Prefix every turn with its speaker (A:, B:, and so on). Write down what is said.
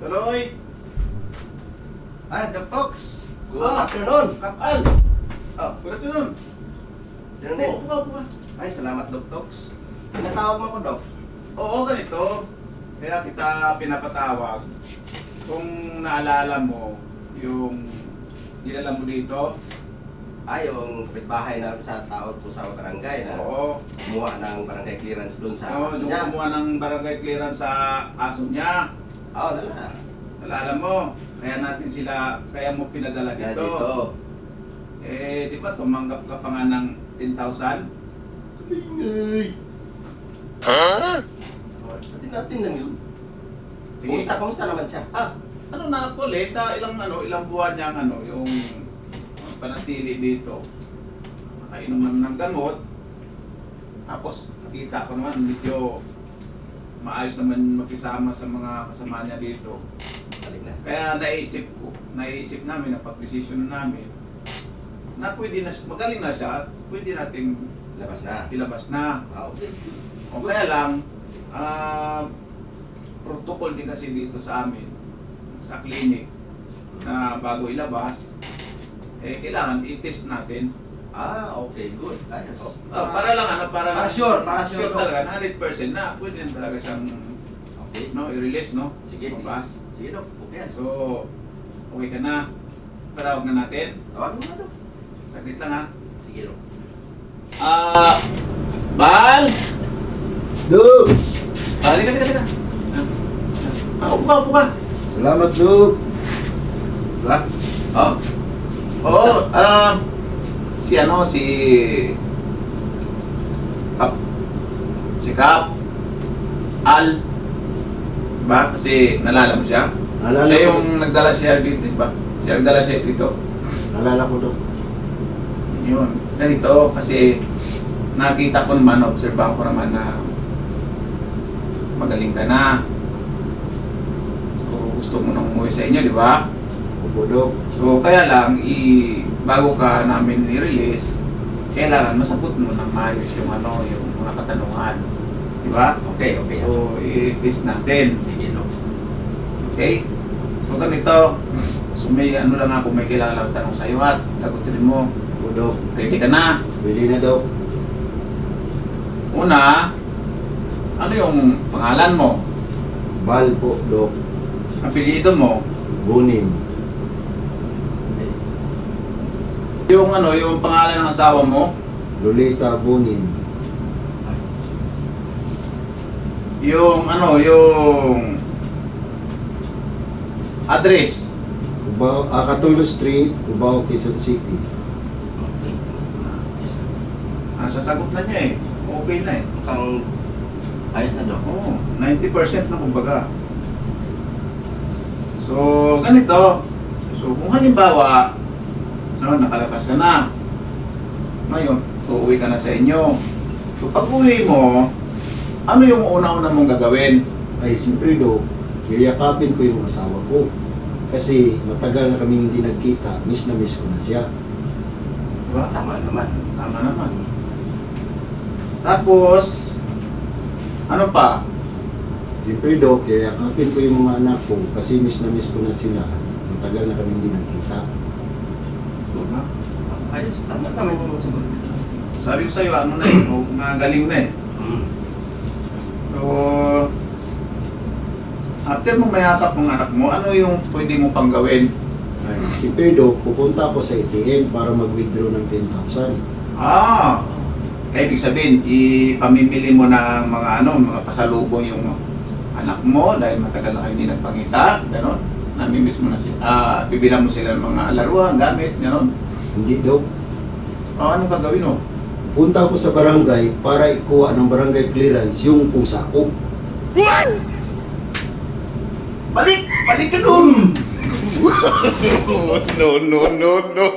A: Tuloy!
B: Doc Tox. Good
A: Ah.
B: afternoon.
A: Kapal!
B: Oh,
A: Good afternoon!
B: Dinanay.
A: Upo.
B: Ay, salamat Doc Tox. Pinatawag mo ko, Doc.
A: Oo, ganito. Kaya kita pinapatawag. Kung naalala mo, yung dinala mo dito,
B: Yung kapitbahay namin sa tao po sa barangay na
A: oo.
B: kumuha ng barangay clearance doon sa
A: Oo,
B: aso
A: yung
B: niya.
A: kumuha ng barangay clearance sa aso niya.
B: Oo, nala.
A: Naalala mo, kaya mo pinadala
B: Yan
A: dito.
B: dito.
A: Eh, di ba tumanggap ka pa nga ng 10,000?
B: Ingay. Atin natin lang yun.
A: Sige.
B: Kamusta naman siya?
A: Ano na actually, sa ilang buwan niyang yung panatili dito. Nakainom naman ng gamot. Tapos nakita ko naman medyo maayos naman makisama sa mga kasama niya dito.
B: Balik na.
A: Kaya naisip namin, napag-desisyon namin na pwede na, magaling na siya, pwede nating
B: Labas na.
A: ilabas na.
B: Okay.
A: O kaya lang, protocol din kasi dito sa amin, sa clinic, na bago ilabas, kailangan i-test natin.
B: Okay, good. Ayos.
A: Para lang
B: Para sure Doc.
A: talaga, 100% na pwede na talaga siyang
B: Okay.
A: i-release, no?
B: Sige, sige.
A: Mabas.
B: Sige, Doc. Okay yan.
A: So, okay ka na. Patawag na natin.
B: Tawagin mo na, Doc.
A: Saglit lang ha.
B: Sige, Doc.
A: Bal!
C: Doc!
A: Halika. Upo ka.
C: Salamat, Doc!
A: Diba?
B: Oh.
A: Oo, si Kap, Al, diba? Kasi nalala mo siya?
C: Naalala
A: Siya
C: ko.
A: yung nagdala siya dito, diba? Siya nagdala siya dito.
C: Naalala ko, Doc.
A: Yun. Ganito, kasi nakita ko naman, obserbahan ko naman na magaling ka na. So, gusto mo nang umuwi sa inyo, di ba?
C: Opo, Doc.
A: So, kaya lang, bago ka namin i-release, kailangan masagot mo ng maayos yung yung mga katanungan. Di ba?
B: Okay.
A: So, i-test natin.
B: Sige, Doc.
A: Okay? So, ganito. So, may lang ako, may kailangan tanong sa iyo at sagutin mo.
C: Opo, Doc.
A: Ready ka na?
C: Pwede na, Doc.
A: Una, ano yung pangalan mo?
C: Bal po, Doc.
A: Apelyido mo?
C: Bunin.
A: Yung pangalan ng asawa mo?
C: Lolita Bunin.
A: Yung address?
C: Catulo Street, Cubao, Quezon City.
B: Okay.
A: Sasagot na niya eh. Okay na eh.
B: Mukhang ayos na, Doc.
A: Oo, 90% na kumbaga. So, ganito. So, kung halimbawa, nakalabas ka na. Ngayon, uuwi ka na sa inyo. So, pag uwi mo, ano yung una-una mong gagawin?
C: Ay, siyempre, Doc. Yayakapin ko yung asawa ko. Kasi matagal na kami hindi nagkita. Miss na miss ko na siya.
A: Diba?
B: Tama naman.
A: Tama naman. Tapos, ano pa?
C: Siyempre, Doc, yayakapin ko yung mga anak ko. Kasi miss na miss ko na sila. Matagal na kami hindi nagkita.
B: Good. Ayos. Tama naman yung sagot.
A: Sabi ko sa'yo, ano na eh, magaling na eh. So, after mong mayakap ng anak mo, ano yung pwede mo pang gawin?
C: Ay, siyempre, Doc, pupunta ako sa ATM para mag-withdraw ng 10,000.
A: Ibig sabihin, ipamimili mo ng mga pasalubong yung anak mo dahil matagal na kayo hindi nagpangita, gano'n. Namimiss mo na sila. Bibilang mo sila ng mga laruan, gamit, gano'n.
C: Hindi, Doc.
A: Anong gagawin mo?
C: Punta ako sa barangay para ikuha ng barangay clearance yung pusa ko.
B: Balik ka dun!
A: No.